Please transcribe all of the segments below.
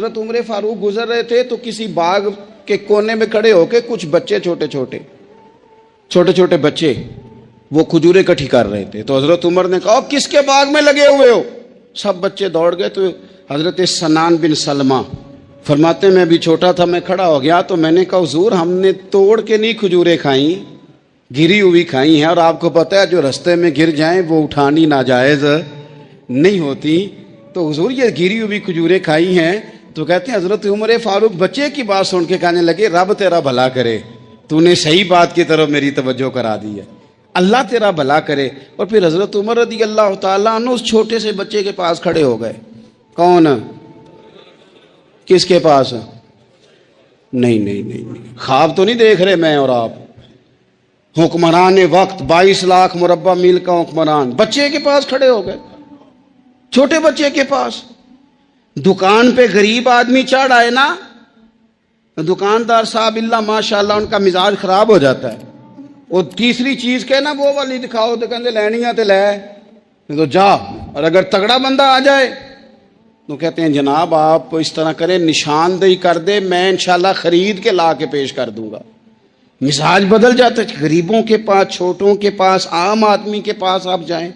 حضرت عمر فاروق گزر رہے تھے تو کسی باغ کے کونے میں کھڑے ہو کے کچھ بچے چھوٹے چھوٹے بچے وہ کھجوریں اکٹھی کر رہے تھے. تو حضرت عمر نے کہا کس کے باغ میں لگے ہوئے ہو؟ سب بچے دوڑ گئے. تو حضرت سنان بن سلمہ فرماتے میں بھی چھوٹا تھا, میں کھڑا ہو گیا تو میں نے کہا حضور ہم نے توڑ کے نہیں کھجوریں کھائیں, گری ہوئی کھائی ہیں, اور آپ کو پتہ ہے جو رستے میں گر جائیں وہ اٹھانی ناجائز نہیں ہوتی, تو حضور یہ گری ہوئی کھجوریں کھائی ہیں. تو کہتے ہیں حضرت عمر فاروق بچے کی بات سن کے کہنے لگے رب تیرا بھلا کرے, تو نے صحیح بات کی طرف میری توجہ کرا دی ہے, اللہ تیرا بھلا کرے. اور پھر حضرت عمر رضی اللہ تعالیٰ عنہ اس چھوٹے سے بچے کے پاس کھڑے ہو گئے. کون؟ کس کے پاس؟ نہیں, خواب تو نہیں دیکھ رہے میں اور آپ. حکمران وقت 22 لاکھ مربع میل کا حکمران بچے کے پاس کھڑے ہو گئے, چھوٹے بچے کے پاس. دکان پہ غریب آدمی چڑھ آئے نا, دکاندار صاحب اللہ ماشاء اللہ ان کا مزاج خراب ہو جاتا ہے. وہ تیسری چیز کہ نا وہ والی دکھاؤ تو کہتے لینی ہے تو لے, تو جا. اور اگر تگڑا بندہ آ جائے تو کہتے ہیں جناب آپ اس طرح کریں نشاندہی کر دے, میں انشاءاللہ خرید کے لا کے پیش کر دوں گا. مزاج بدل جاتا ہے. غریبوں کے پاس, چھوٹوں کے پاس, عام آدمی کے پاس آپ جائیں.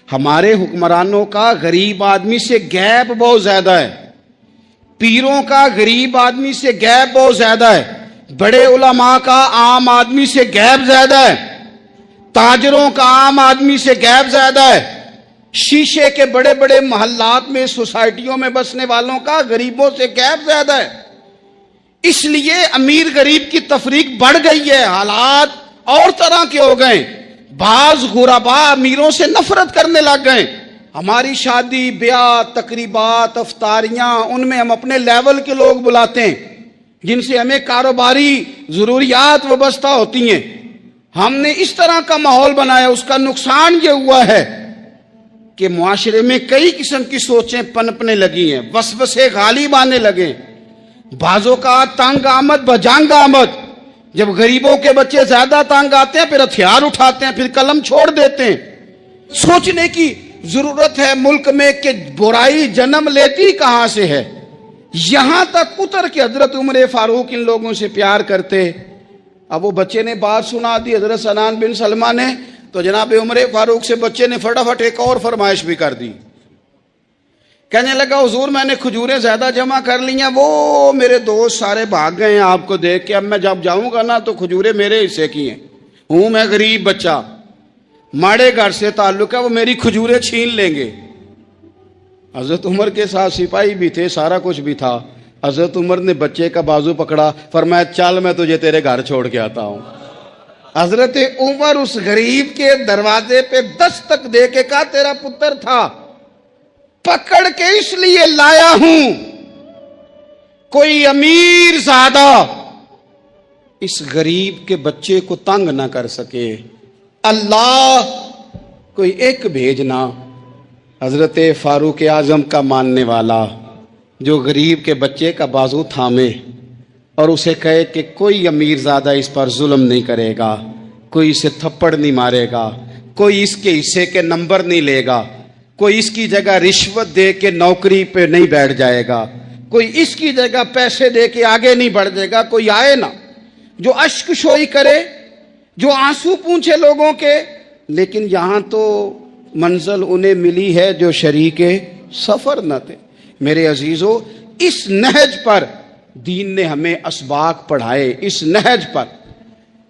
ہمارے حکمرانوں کا غریب آدمی سے گیپ بہت زیادہ ہے, پیروں کا غریب آدمی سے گیپ بہت زیادہ ہے, بڑے علماء کا عام آدمی سے گیپ زیادہ ہے, تاجروں کا عام آدمی سے گیپ زیادہ ہے, شیشے کے بڑے بڑے محلات میں سوسائٹیوں میں بسنے والوں کا غریبوں سے گیپ زیادہ ہے. اس لیے امیر غریب کی تفریق بڑھ گئی ہے, حالات اور طرح کے ہو گئے. بعض غربا امیروں سے نفرت کرنے لگ گئے. ہماری شادی بیاہ تقریبات افطاریاں ان میں ہم اپنے لیول کے لوگ بلاتے ہیں جن سے ہمیں کاروباری ضروریات وابستہ ہوتی ہیں. ہم نے اس طرح کا ماحول بنایا, اس کا نقصان یہ ہوا ہے کہ معاشرے میں کئی قسم کی سوچیں پنپنے لگی ہیں, وسوسے غالب آنے لگے. بعضوں کا تنگ آمد بجنگ آمد, جب غریبوں کے بچے زیادہ تنگ آتے ہیں پھر ہتھیار اٹھاتے ہیں, پھر قلم چھوڑ دیتے ہیں. سوچنے کی ضرورت ہے ملک میں کہ برائی جنم لیتی کہاں سے ہے. یہاں تک اتر کے حضرت عمر فاروق ان لوگوں سے پیار کرتے. اب وہ بچے نے بات سنا دی حضرت سنان بن سلمہ نے, تو جناب عمر فاروق سے بچے نے فٹافٹ ایک اور فرمائش بھی کر دی. کہنے لگا حضور میں نے کھجوریں زیادہ جمع کر لی ہیں, وہ میرے دوست سارے بھاگ گئے ہیں آپ کو دیکھ کے, اب میں جب جاؤں گا نا تو کھجوریں میرے حصے کی ہیں, ہوں میں غریب بچہ, ماڑے گھر سے تعلق ہے, وہ میری کھجوریں چھین لیں گے. حضرت عمر کے ساتھ سپاہی بھی تھے, سارا کچھ بھی تھا. حضرت عمر نے بچے کا بازو پکڑا, فرمایا چل میں تجھے تیرے گھر چھوڑ کے آتا ہوں. حضرت عمر اس غریب کے دروازے پہ دستک دے کے کہا تیرا پتر تھا, پکڑ کے اس لیے لایا ہوں کوئی امیر زادہ اس غریب کے بچے کو تنگ نہ کر سکے, اللہ کوئی ایک بھیجنا حضرت فاروق اعظم کا ماننے والا جو غریب کے بچے کا بازو تھامے اور اسے کہے کہ کوئی امیر زادہ اس پر ظلم نہیں کرے گا, کوئی اسے تھپڑ نہیں مارے گا, کوئی اس کے حصے کے نمبر نہیں لے گا, کوئی اس کی جگہ رشوت دے کے نوکری پہ نہیں بیٹھ جائے گا, کوئی اس کی جگہ پیسے دے کے آگے نہیں بڑھ جائے گا. کوئی آئے نا جو اشک شوئی کرے, جو آنسو پونچھے لوگوں کے, لیکن یہاں تو منزل انہیں ملی ہے جو شریک سفر نہ تھے. میرے عزیزو, اس نہج پر دین نے ہمیں اسباق پڑھائے, اس نہج پر.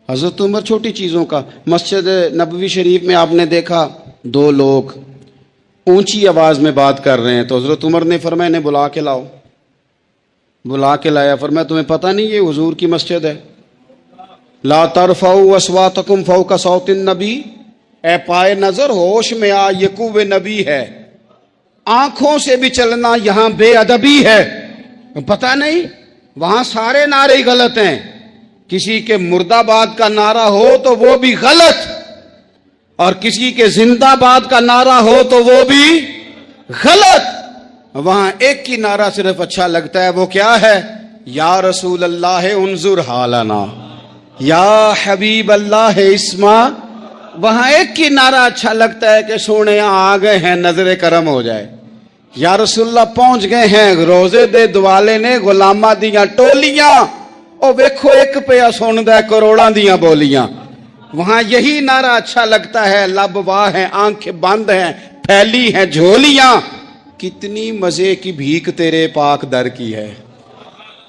حضرت عمر چھوٹی چیزوں کا, مسجد نبوی شریف میں آپ نے دیکھا دو لوگ اونچی آواز میں بات کر رہے ہیں, تو حضرت عمر نے فرمایا انہیں بلا کے لاؤ. بلا کے لایا, فرمایا تمہیں پتہ نہیں یہ حضور کی مسجد ہے؟ لا ترفعوا اصواتکم فوق صوت النبی, اے پائے نظر ہوش میں آ, یہ کوہ نبی ہے. آنکھوں سے بھی چلنا یہاں بے ادبی ہے. پتہ نہیں وہاں سارے نعرے غلط ہیں, کسی کے مرد آباد کا نعرہ ہو تو وہ بھی غلط, اور کسی کے زندہ باد کا نعرہ ہو تو وہ بھی غلط. وہاں ایک ہی نعرہ صرف اچھا لگتا ہے, وہ کیا ہے؟ یا رسول اللہ انظر حالنا, یا حبیب اللہ اسما. وہاں ایک ہی نعرہ اچھا لگتا ہے کہ سونے آ گئے ہیں, نظر کرم ہو جائے. یا رسول اللہ پہنچ گئے ہیں روزے دے دوالے نے غلاماں دیاں ٹولیاں، او ویکھو ایک پیا سندا کروڑاں دیاں بولیاں. وہاں یہی نعرہ اچھا لگتا ہے، لب واہ ہیں، آنکھیں بند ہیں، پھیلی ہیں جھولیاں، کتنی مزے کی بھیک تیرے پاک در کی ہے.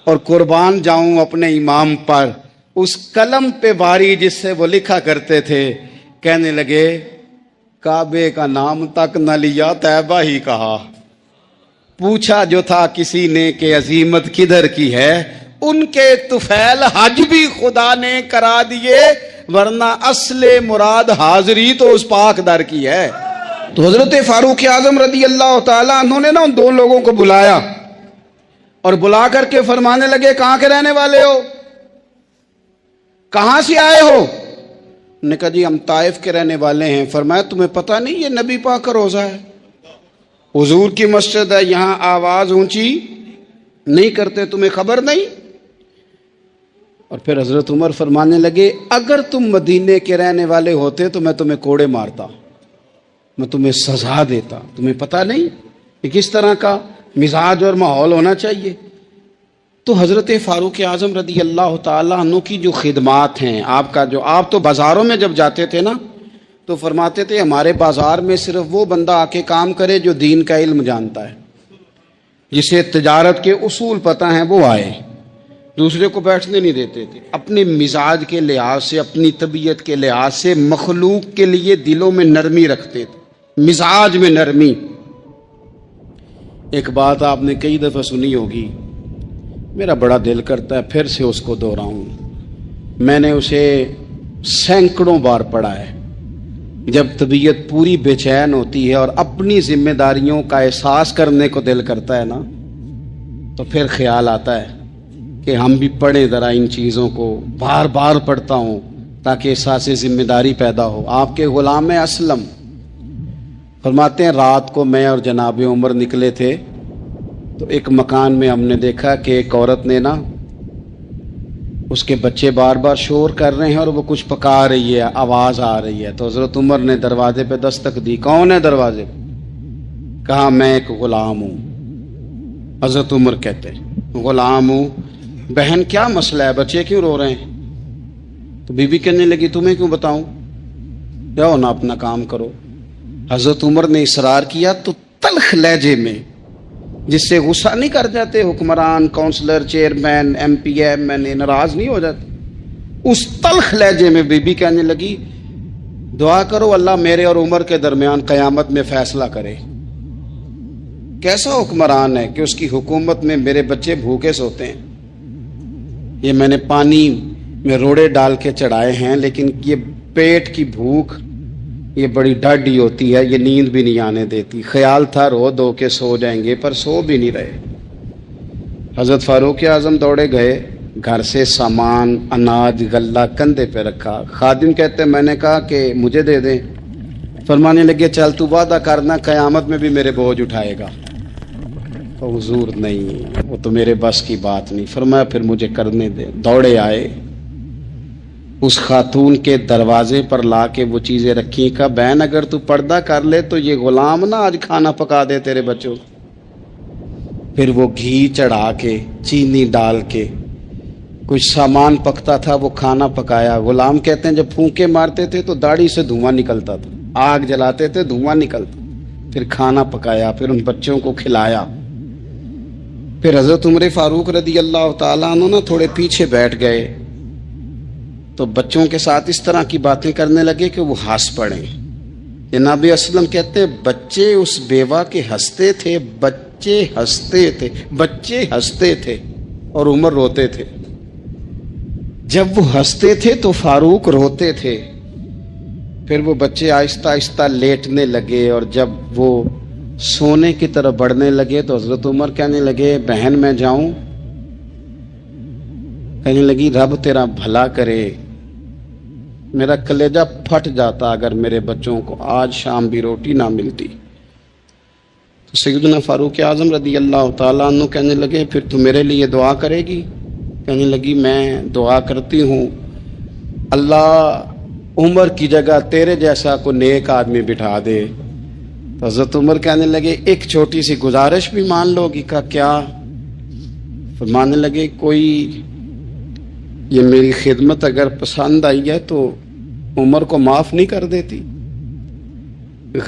اور قربان جاؤں اپنے امام پر، اس قلم پہ باری جس سے وہ لکھا کرتے تھے. کہنے لگے کعبے کا نام تک نہ لیا، طیبہ ہی کہا. پوچھا جو تھا کسی نے کہ عظیمت کدھر کی ہے، ان کے طفیل حج بھی خدا نے کرا دیے، ورنہ اصل مراد حاضری تو اس پاک در کی ہے. تو حضرت فاروق اعظم رضی اللہ تعالیٰ عنہ نے ان دو لوگوں کو بلایا اور بلا کر کے فرمانے لگے کہاں کے رہنے والے ہو، کہاں سے آئے ہو؟ نے کہا جی ہم طائف کے رہنے والے ہیں. فرمایا تمہیں پتہ نہیں یہ نبی پاک کا روزہ ہے، حضور کی مسجد ہے، یہاں آواز اونچی نہیں کرتے، تمہیں خبر نہیں؟ اور پھر حضرت عمر فرمانے لگے اگر تم مدینے کے رہنے والے ہوتے تو میں تمہیں کوڑے مارتا، میں تمہیں سزا دیتا. تمہیں پتہ نہیں کہ کس طرح کا مزاج اور ماحول ہونا چاہیے. تو حضرت فاروق اعظم رضی اللہ تعالیٰ عنہ کی جو خدمات ہیں، آپ تو بازاروں میں جب جاتے تھے نا تو فرماتے تھے ہمارے بازار میں صرف وہ بندہ آ کے کام کرے جو دین کا علم جانتا ہے، جسے تجارت کے اصول پتہ ہیں وہ آئے، دوسرے کو بیٹھنے نہیں دیتے تھے. اپنے مزاج کے لحاظ سے، اپنی طبیعت کے لحاظ سے مخلوق کے لیے دلوں میں نرمی رکھتے تھے، مزاج میں نرمی. ایک بات آپ نے کئی دفعہ سنی ہوگی، میرا بڑا دل کرتا ہے پھر سے اس کو دہراؤں. میں نے اسے سینکڑوں بار پڑھا ہے. جب طبیعت پوری بے چین ہوتی ہے اور اپنی ذمہ داریوں کا احساس کرنے کو دل کرتا ہے نا، تو پھر خیال آتا ہے کہ ہم بھی پڑھیں ذرا ان چیزوں کو. بار بار پڑھتا ہوں تاکہ احساس ذمہ داری پیدا ہو. آپ کے غلام اسلم فرماتے ہیں رات کو میں اور جناب عمر نکلے تھے تو ایک مکان میں ہم نے دیکھا کہ ایک عورت نے نا، اس کے بچے بار بار شور کر رہے ہیں اور وہ کچھ پکا رہی ہے، آواز آ رہی ہے. تو حضرت عمر نے دروازے پہ دستک دی. کون ہے دروازے پہ؟ کہا میں ایک غلام ہوں. حضرت عمر کہتے ہیں غلام ہوں، بہن کیا مسئلہ ہے، بچے کیوں رو رہے ہیں؟ تو بی بی کہنے لگی تمہیں کیوں بتاؤں، جاؤ نا اپنا کام کرو. حضرت عمر نے اصرار کیا تو تلخ لہجے میں، جس سے غصہ نہیں کر جاتے حکمران، councillor, chairman, M P M N A, ناراض نہیں ہو جاتے، اس تلخ لہجے میں بی بی کہنے لگی دعا کرو اللہ میرے اور عمر کے درمیان قیامت میں فیصلہ کرے. کیسا حکمران ہے کہ اس کی حکومت میں میرے بچے بھوکے سوتے ہیں. یہ میں نے پانی میں روڑے ڈال کے چڑھائے ہیں، لیکن یہ پیٹ کی بھوک یہ بڑی ڈاڈی ہوتی ہے، یہ نیند بھی نہیں آنے دیتی. خیال تھا رو دو کے سو جائیں گے، پر سو بھی نہیں رہے. حضرت فاروق اعظم دوڑے گئے، گھر سے سامان، اناج، غلہ کندھے پہ رکھا. خادم کہتے میں نے کہا کہ مجھے دے دیں. فرمانے لگے چل تو وعدہ کرنا قیامت میں بھی میرے بوجھ اٹھائے گا. تو حضور نہیں، وہ تو میرے بس کی بات نہیں. فرمایا پھر مجھے کرنے دے. دوڑے آئے، اس خاتون کے دروازے پر لا کے وہ چیزیں رکھی. کہا بہن اگر تو پردہ کر لے تو یہ غلام نہ آج کھانا پکا دے تیرے بچوں. پھر وہ گھی چڑھا کے، چینی ڈال کے، کچھ سامان پکتا تھا وہ کھانا پکایا. غلام کہتے ہیں جب پھونکے مارتے تھے تو داڑھی سے دھواں نکلتا تھا، آگ جلاتے تھے دھواں نکلتا. پھر کھانا پکایا، پھر ان بچوں کو کھلایا. پھر حضرت عمر فاروق رضی اللہ تعالیٰ عنہ نا تھوڑے پیچھے بیٹھ گئے تو بچوں کے ساتھ اس طرح کی باتیں کرنے لگے کہ وہ ہنس پڑے. جناب اسلم کہتے ہیں بچے اس بیوہ کے ہنستے تھے، بچے ہنستے تھے اور عمر روتے تھے. جب وہ ہنستے تھے تو فاروق روتے تھے. پھر وہ بچے آہستہ آہستہ لیٹنے لگے اور جب وہ سونے کی طرف بڑھنے لگے تو حضرت عمر کہنے لگے بہن میں جاؤں؟ کہنے لگی رب تیرا بھلا کرے، میرا کلیجہ پھٹ جاتا اگر میرے بچوں کو آج شام بھی روٹی نہ ملتی. تو سیدنا فاروق اعظم رضی اللہ تعالیٰ عنہ کہنے لگے پھر تو میرے لیے دعا کرے گی؟ کہنے لگی میں دعا کرتی ہوں اللہ عمر کی جگہ تیرے جیسا کو نیک آدمی بٹھا دے تو حضرت عمر کہنے لگے ایک چھوٹی سی گزارش بھی مان لو گی؟ کہا کیا؟ فرمانے لگے کوئی یہ میری خدمت اگر پسند آئی ہے تو عمر کو معاف نہیں کر دیتی؟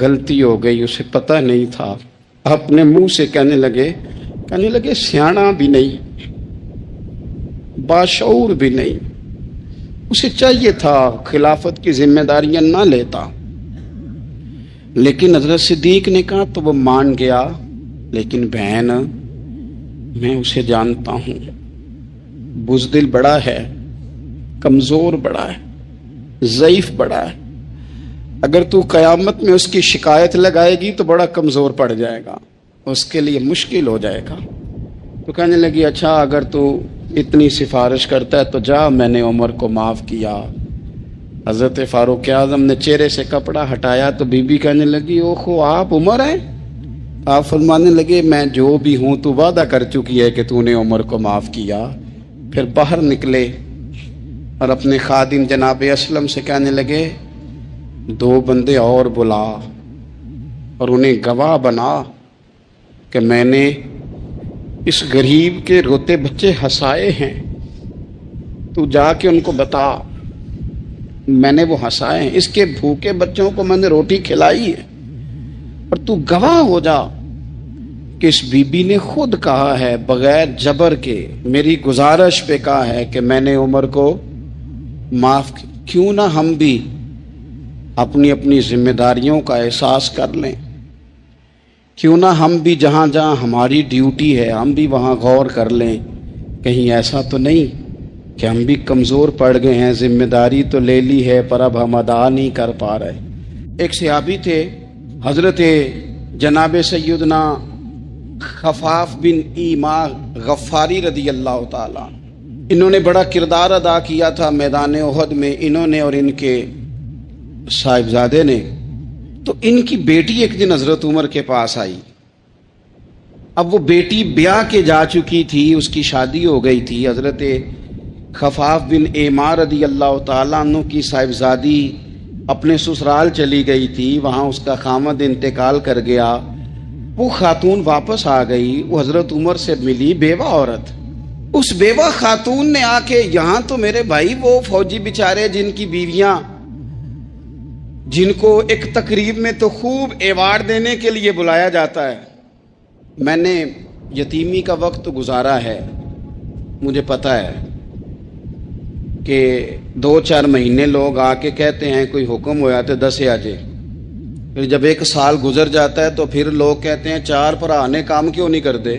غلطی ہو گئی، اسے پتہ نہیں تھا، اپنے منہ سے کہنے لگے سیاںا بھی نہیں، باشعور بھی نہیں، اسے چاہیے تھا خلافت کی ذمہ داریاں نہ لیتا، لیکن حضرت صدیق نے کہا تو وہ مان گیا، لیکن بہن میں اسے جانتا ہوں، بزدل بڑا ہے، کمزور بڑا ہے، ضعیف بڑا ہے، اگر تو قیامت میں اس کی شکایت لگائے گی تو بڑا کمزور پڑ جائے گا، اس کے لیے مشکل ہو جائے گا۔ تو کہنے لگی اچھا اگر تو اتنی سفارش کرتا ہے تو جا، میں نے عمر کو معاف کیا۔ حضرت فاروق اعظم نے چہرے سے کپڑا ہٹایا تو بی بی کہنے لگی اوہو آپ عمر ہیں؟ آپ فرمانے لگے میں جو بھی ہوں تو وعدہ کر چکی ہے کہ تو نے عمر کو معاف کیا۔ پھر باہر نکلے اور اپنے خادم جناب اسلم سے کہنے لگے 2 بندے اور بلا اور انہیں گواہ بنا کہ میں نے اس غریب کے روتے بچے ہنسائے ہیں، تو جا کے ان کو بتا میں نے وہ ہنسائے ہیں، اس کے بھوکے بچوں کو میں نے روٹی کھلائی ہے، اور تو گواہ ہو جا کہ اس بی بی نے خود کہا ہے بغیر جبر کے، میری گزارش پہ کہا ہے کہ میں نے عمر کو معاف کیا۔ کیوں نہ ہم بھی اپنی اپنی ذمہ داریوں کا احساس کر لیں، کیوں نہ ہم بھی جہاں جہاں ہماری ڈیوٹی ہے ہم بھی وہاں غور کر لیں، کہیں ایسا تو نہیں کہ ہم بھی کمزور پڑ گئے ہیں، ذمہ داری تو لے لی ہے پر اب ہم ادا نہیں کر پا رہے۔ ایک صحابی تھے حضرت جناب سیدنا خفاف بن ایما غفاری رضی اللہ تعالیٰ، انہوں نے بڑا کردار ادا کیا تھا میدان احد میں، انہوں نے اور ان کے صاحبزادے نے۔ تو ان کی بیٹی ایک دن حضرت عمر کے پاس آئی، اب وہ بیٹی بیاہ کے جا چکی تھی، اس کی شادی ہو گئی تھی۔ حضرت خفاف بن ایما رضی اللہ تعالیٰ عنہ کی صاحبزادی اپنے سسرال چلی گئی تھی، وہاں اس کا خامد انتقال کر گیا، وہ خاتون واپس آ گئی، وہ حضرت عمر سے ملی، بیوہ عورت۔ اس بیوہ خاتون نے آ کے یہاں تو میرے بھائی وہ فوجی بیچارے جن کی بیویاں، جن کو ایک تقریب میں تو خوب ایوارڈ دینے کے لیے بلایا جاتا ہے، میں نے یتیمی کا وقت گزارا ہے، مجھے پتہ ہے کہ 2-4 مہینے لوگ آ کے کہتے ہیں کوئی حکم ہو جاتے 10 آجے، پھر جب 1 سال گزر جاتا ہے تو پھر لوگ کہتے ہیں 4 بھرا نے کام کیوں نہیں کرتے؟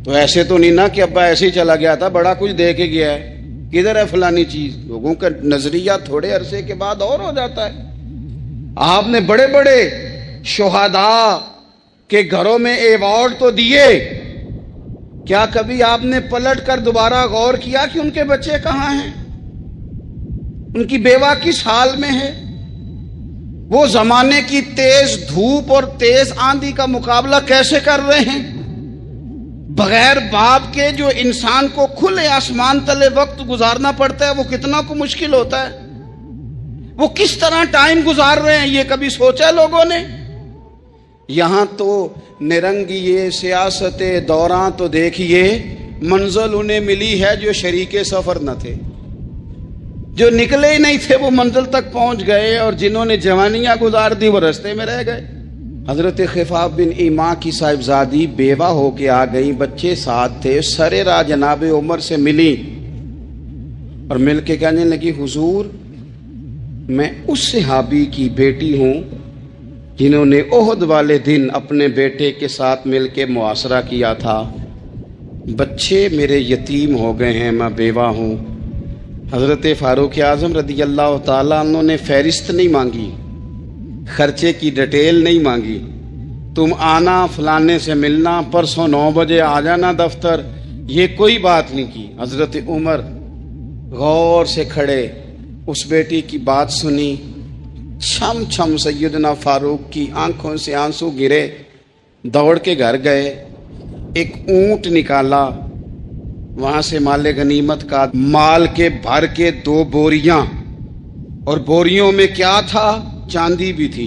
تو ایسے تو نہیں نا کہ ابا ایسے ہی چلا گیا تھا، بڑا کچھ دے کے گیا ہے، کدھر ہے فلانی چیز؟ لوگوں کا نظریہ تھوڑے عرصے کے بعد اور ہو جاتا ہے۔ آپ نے بڑے بڑے شہداء کے گھروں میں ایوارڈ تو دیے، کیا کبھی آپ نے پلٹ کر دوبارہ غور کیا کہ ان کے بچے کہاں ہیں، ان کی بیوہ کس حال میں ہے؟ وہ زمانے کی تیز دھوپ اور تیز آندھی کا مقابلہ کیسے کر رہے ہیں؟ بغیر باپ کے جو انسان کو کھلے آسمان تلے وقت گزارنا پڑتا ہے وہ کتنا کو مشکل ہوتا ہے، وہ کس طرح ٹائم گزار رہے ہیں، یہ کبھی سوچا لوگوں نے؟ یہاں تو نرنگیے سیاست دوراں تو دیکھیے منزل انہیں ملی ہے جو شریک سفر نہ تھے، جو نکلے ہی نہیں تھے وہ منزل تک پہنچ گئے، اور جنہوں نے جوانیاں گزار دی وہ رستے میں رہ گئے۔ حضرت خفاف بن ایما کی صاحبزادی بیوہ ہو کے آ گئی، بچے ساتھ تھے، سرے راہ جناب عمر سے ملی اور مل کے کہنے لگی حضور میں اس صحابی کی بیٹی ہوں جنہوں نے احد والے دن اپنے بیٹے کے ساتھ مل کے معاشرہ کیا تھا، بچے میرے یتیم ہو گئے ہیں، میں بیوہ ہوں۔ حضرت فاروق اعظم رضی اللہ تعالیٰ عنہ نے فہرست نہیں مانگی، خرچے کی ڈیٹیل نہیں مانگی، تم آنا فلانے سے ملنا، پرسوں 9 بجے آ جانا دفتر، یہ کوئی بات نہیں کی۔ حضرت عمر غور سے کھڑے، اس بیٹی کی بات سنی، چھم چھم سیدنا فاروق کی آنکھوں سے آنسو گرے، دوڑ کے گھر گئے، ایک اونٹ نکالا، وہاں سے مال غنیمت کا مال کے بھر کے 2 بوریاں، اور بوریوں میں کیا تھا؟ چاندی بھی تھی،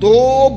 2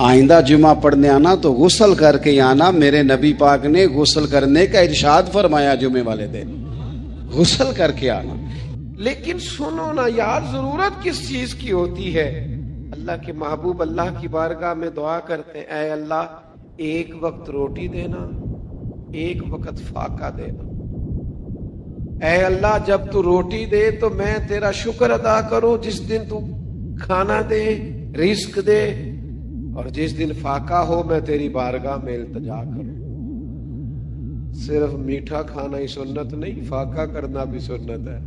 آئندہ جمعہ پڑھنے آنا تو غسل کر کے آنا. میرے نبی پاک نے غسل کرنے کا ارشاد فرمایا جمعے والے دن، غسل کر کے آنا. لیکن سنو نا یار، ضرورت کس چیز کی ہوتی ہے؟ اللہ کے محبوب اللہ کی بارگاہ میں دعا کرتے ہیں، اے اللہ ایک وقت روٹی دینا، ایک وقت فاقہ دینا. اے اللہ جب تو روٹی دے تو میں تیرا شکر ادا کروں، جس دن تو کھانا دے، رزق دے، اور جس دن فاقہ ہو میں تیری بارگاہ میں التجا کروں. صرف میٹھا کھانا ہی سنت نہیں، فاقہ کرنا بھی سنت ہے.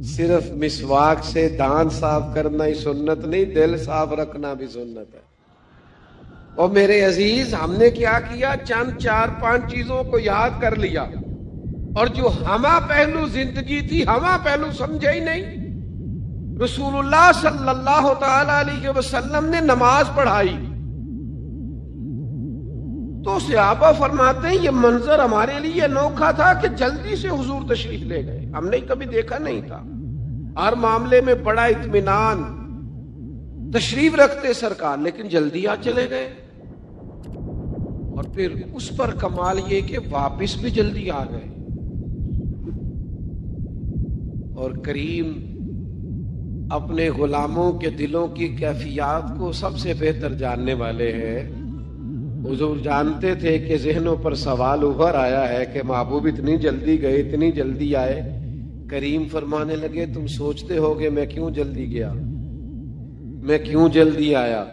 صرف مسواک سے دانت صاف کرنا ہی سنت نہیں، دل صاف رکھنا بھی سنت ہے. اور میرے عزیز، ہم نے کیا کیا؟ چند 4-5 چیزوں کو یاد کر لیا، اور جو ہمہ پہلو زندگی تھی ہمہ پہلو سمجھے ہی نہیں. رسول اللہ صلی اللہ تعالی علیہ وسلم نے نماز پڑھائی تو صحابہ فرماتے ہیں یہ منظر ہمارے لیے انوکھا تھا کہ جلدی سے حضور تشریف لے گئے. ہم نے کبھی دیکھا نہیں تھا. ہر معاملے میں بڑا اطمینان، تشریف رکھتے سرکار، لیکن جلدی آ چلے گئے. اور پھر اس پر کمال یہ کہ واپس بھی جلدی آ گئے. اور کریم اپنے غلاموں کے دلوں کی کیفیات کو سب سے بہتر جاننے والے ہیں. حضور جانتے تھے کہ ذہنوں پر سوال ابھر آیا ہے کہ محبوب اتنی جلدی گئے، اتنی جلدی آئے. کریم فرمانے لگے تم سوچتے ہوگے میں کیوں جلدی گیا، میں کیوں جلدی آیا؟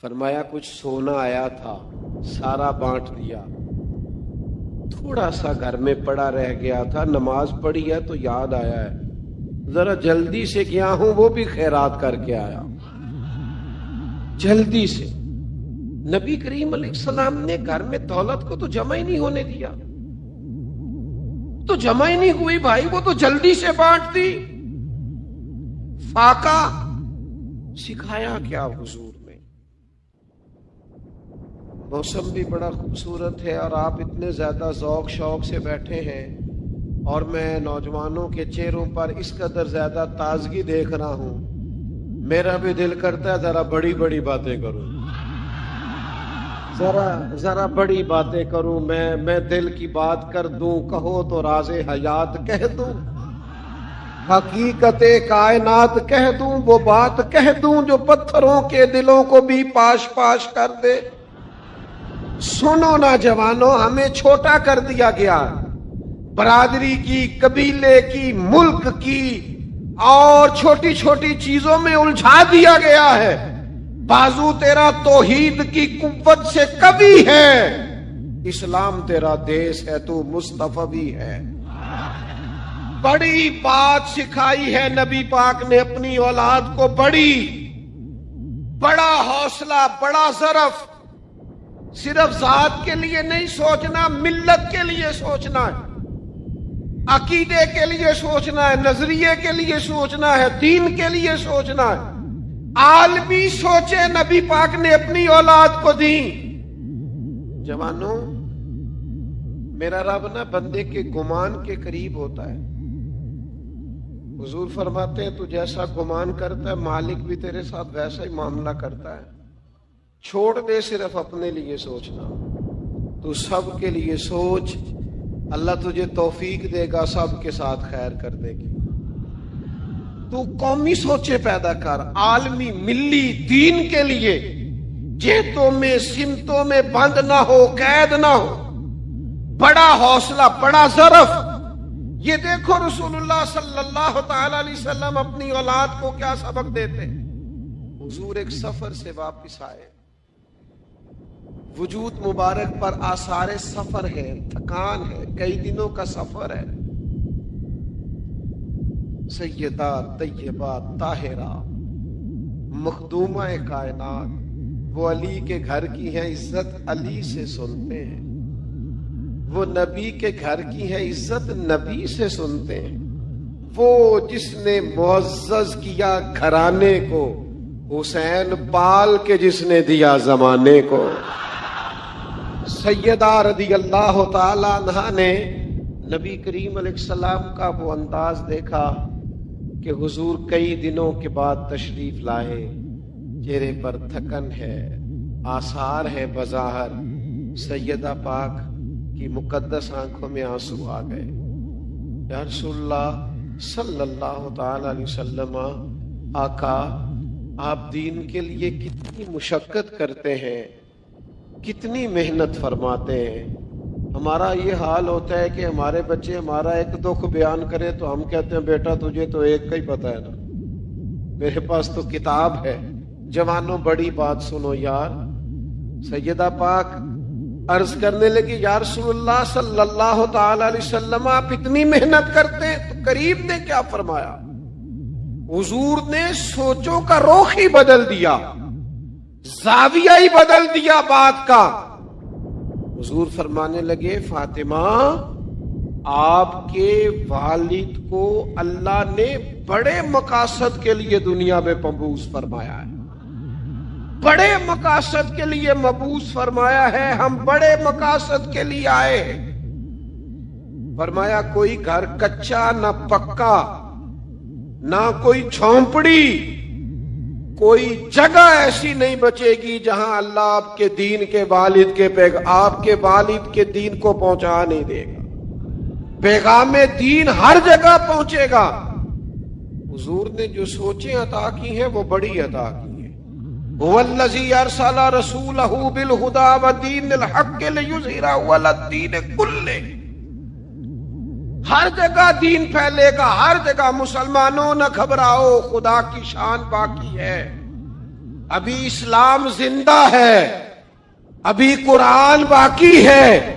فرمایا کچھ سونا آیا تھا، سارا بانٹ دیا. تھوڑا سا گھر میں پڑا رہ گیا تھا، نماز پڑھی ہے تو یاد آیا ہے، ذرا جلدی سے گیا ہوں، وہ بھی خیرات کر کے آیا جلدی سے. نبی کریم علیہ السلام نے گھر میں دولت کو تو جمع ہی نہیں ہونے دیا، تو جمع ہی نہیں ہوئی بھائی، وہ تو جلدی سے بانٹ دی. فاقہ سکھایا کیا حضور میں؟ موسم بھی بڑا خوبصورت ہے اور آپ اتنے زیادہ ذوق شوق سے بیٹھے ہیں، اور میں نوجوانوں کے چہروں پر اس قدر زیادہ تازگی دیکھ رہا ہوں، میرا بھی دل کرتا ہے ذرا بڑی بڑی باتیں کروں، ذرا بڑی باتیں کروں. میں دل کی بات کر دوں، کہو تو راز حیات کہہ دوں، حقیقت کائنات کہہ دوں، وہ بات کہہ دوں جو پتھروں کے دلوں کو بھی پاش پاش کر دے. سنو نا جوانوں، ہمیں چھوٹا کر دیا گیا، برادری کی، قبیلے کی، ملک کی، اور چھوٹی چھوٹی چیزوں میں الجھا دیا گیا ہے. بازو تیرا توحید کی قوت سے کبھی ہے، اسلام تیرا دیس ہے، تو مصطفی ہے. بڑی بات سکھائی ہے نبی پاک نے اپنی اولاد کو، بڑا حوصلہ، بڑا ظرف. صرف ذات کے لیے نہیں سوچنا، ملت کے لیے سوچنا ہے، عقیدے کے لیے سوچنا ہے، نظریے کے لیے سوچنا ہے، دین کے لیے سوچنا ہے. عالمی سوچے نبی پاک نے اپنی اولاد کو دی. جوانوں، میرا رب نہ بندے کے گمان کے قریب ہوتا ہے. حضور فرماتے ہیں تو جیسا گمان کرتا ہے مالک بھی تیرے ساتھ ویسا ہی معاملہ کرتا ہے. چھوڑ دے صرف اپنے لیے سوچنا، تو سب کے لیے سوچ، اللہ تجھے توفیق دے گا، سب کے ساتھ خیر کر دے گی. تو قومی سوچے پیدا کر، عالمی، ملی، دین کے لیے. جہتوں میں سمتوں میں بند نہ ہو، قید نہ ہو. بڑا حوصلہ، بڑا ظرف. یہ دیکھو رسول اللہ صلی اللہ تعالی علیہ وسلم اپنی اولاد کو کیا سبق دیتے. حضور ایک سفر سے واپس آئے، وجود مبارک پر آثار سفر ہے، تھکان ہے، کئی دنوں کا سفر ہے. سیدہ طیبہ طاہرہ مخدومہ کائنات، وہ علی کے گھر کی ہے، عزت علی سے سنتے ہیں. وہ نبی کے گھر کی ہے، عزت نبی سے سنتے ہیں. وہ جس نے معزز کیا گھرانے کو، حسین پال کے جس نے دیا زمانے کو. سیدہ رضی اللہ تعالی عنہا نے نبی کریم علیہ السلام کا وہ انداز دیکھا کہ حضور کئی دنوں کے بعد تشریف لائے. چہرے پر تھکن ہے، آثار ہے بظاہر، سیدہ پاک کی مقدس آنکھوں میں آنسو آ گئے۔ یا رسول اللہ صلی اللہ تعالی علیہ وسلم، آقا آپ دین کے لیے کتنی مشقت کرتے ہیں، کتنی محنت فرماتے ہیں۔ ہمارا یہ حال ہوتا ہے کہ ہمارے بچے ہمارا ایک دکھ بیان کرے تو ہم کہتے ہیں بیٹا تجھے تو ایک کا ہی پتہ ہے نا، میرے پاس تو کتاب ہے۔ جوانوں بڑی بات سنو یار۔ سیدہ پاک عرض کرنے لگی یا رسول اللہ صلی اللہ تعالی علیہ وسلم، آپ اتنی محنت کرتے ہیں؟ تو قریب نے کیا فرمایا؟ حضور نے سوچوں کا رخ ہی بدل دیا، زاویہ ہی بدل دیا بات کا۔ حضور فرمانے لگے فاطمہ، آپ کے والد کو اللہ نے بڑے مقاصد کے لیے دنیا میں مبعوث فرمایا ہے، بڑے مقاصد کے لیے مبعوث فرمایا ہے، ہم بڑے مقاصد کے لیے آئے ہیں۔ فرمایا کوئی گھر کچا نہ پکا، نہ کوئی جھونپڑی، کوئی جگہ ایسی نہیں بچے گی جہاں اللہ آپ کے دین کے والد کے آپ کے والد کے دین کو پہنچا نہیں دے گا۔ پیغام دین ہر جگہ پہنچے گا۔ حضور نے جو سوچیں عطا کی ہیں وہ بڑی عطا کی ہیں۔ هو الذی ارسل رسولہ بالہدی ودین الحق لیظہرہ علی الدین کلہ۔ ہر جگہ دین پھیلے گا، ہر جگہ۔ مسلمانوں نہ گھبراؤ، خدا کی شان باقی ہے، ابھی اسلام زندہ ہے، ابھی قرآن باقی ہے۔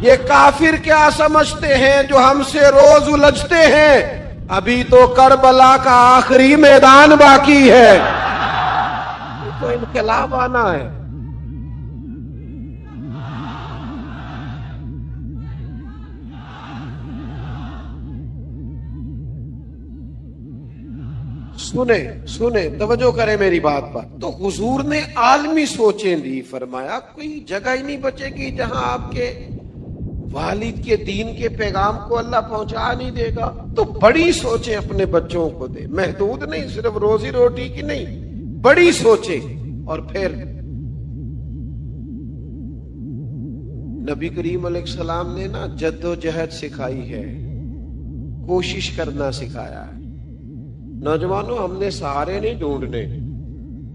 یہ کافر کیا سمجھتے ہیں جو ہم سے روز الجھتے ہیں؟ ابھی تو کربلا کا آخری میدان باقی ہے، تو انقلاب آنا ہے۔ سنیں توجہ کریں میری بات پر۔ تو حضور نے عالمی سوچیں دی، فرمایا کوئی جگہ ہی نہیں بچے گی جہاں آپ کے والد کے دین کے پیغام کو اللہ پہنچا نہیں دے گا۔ تو بڑی سوچیں اپنے بچوں کو دے، محدود نہیں، صرف روزی روٹی کی نہیں، بڑی سوچیں۔ اور پھر نبی کریم علیہ السلام نے نا جد و جہد سکھائی ہے، کوشش کرنا سکھایا ہے۔ نوجوانوں ہم نے سہارے نہیں ڈھونڈنے،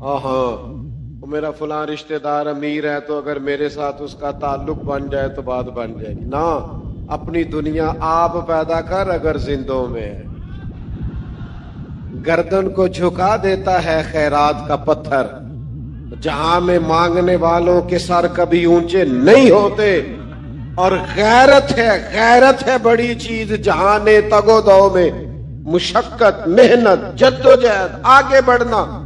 ہاں میرا فلاں رشتہ دار امیر ہے تو اگر میرے ساتھ اس کا تعلق بن جائے تو بات بن جائے گی، نہ، اپنی دنیا آپ پیدا کر اگر زندوں میں ہے۔ گردن کو جھکا دیتا ہے خیرات کا پتھر، جہاں میں مانگنے والوں کے سر کبھی اونچے نہیں ہوتے۔ اور غیرت ہے بڑی چیز، جہاں نے تگ و دو میں مشقت، محنت، جد و جہد، آگے بڑھنا،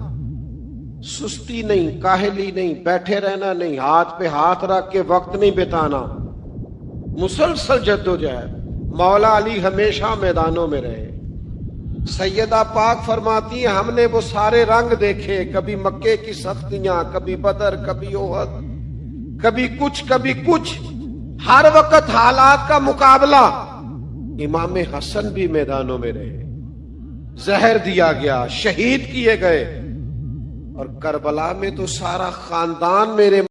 سستی نہیں، کاہلی نہیں، بیٹھے رہنا نہیں، ہاتھ پہ ہاتھ رکھ کے وقت نہیں بتانا، مسلسل جد و جہد۔ مولا علی ہمیشہ میدانوں میں رہے۔ سیدہ پاک فرماتی ہیں ہم نے وہ سارے رنگ دیکھے، کبھی مکے کی سختیاں، کبھی بدر، کبھی احد، کبھی کچھ، ہر وقت حالات کا مقابلہ۔ امام حسن بھی میدانوں میں رہے، زہر دیا گیا، شہید کیے گئے، اور کربلا میں تو سارا خاندان میرے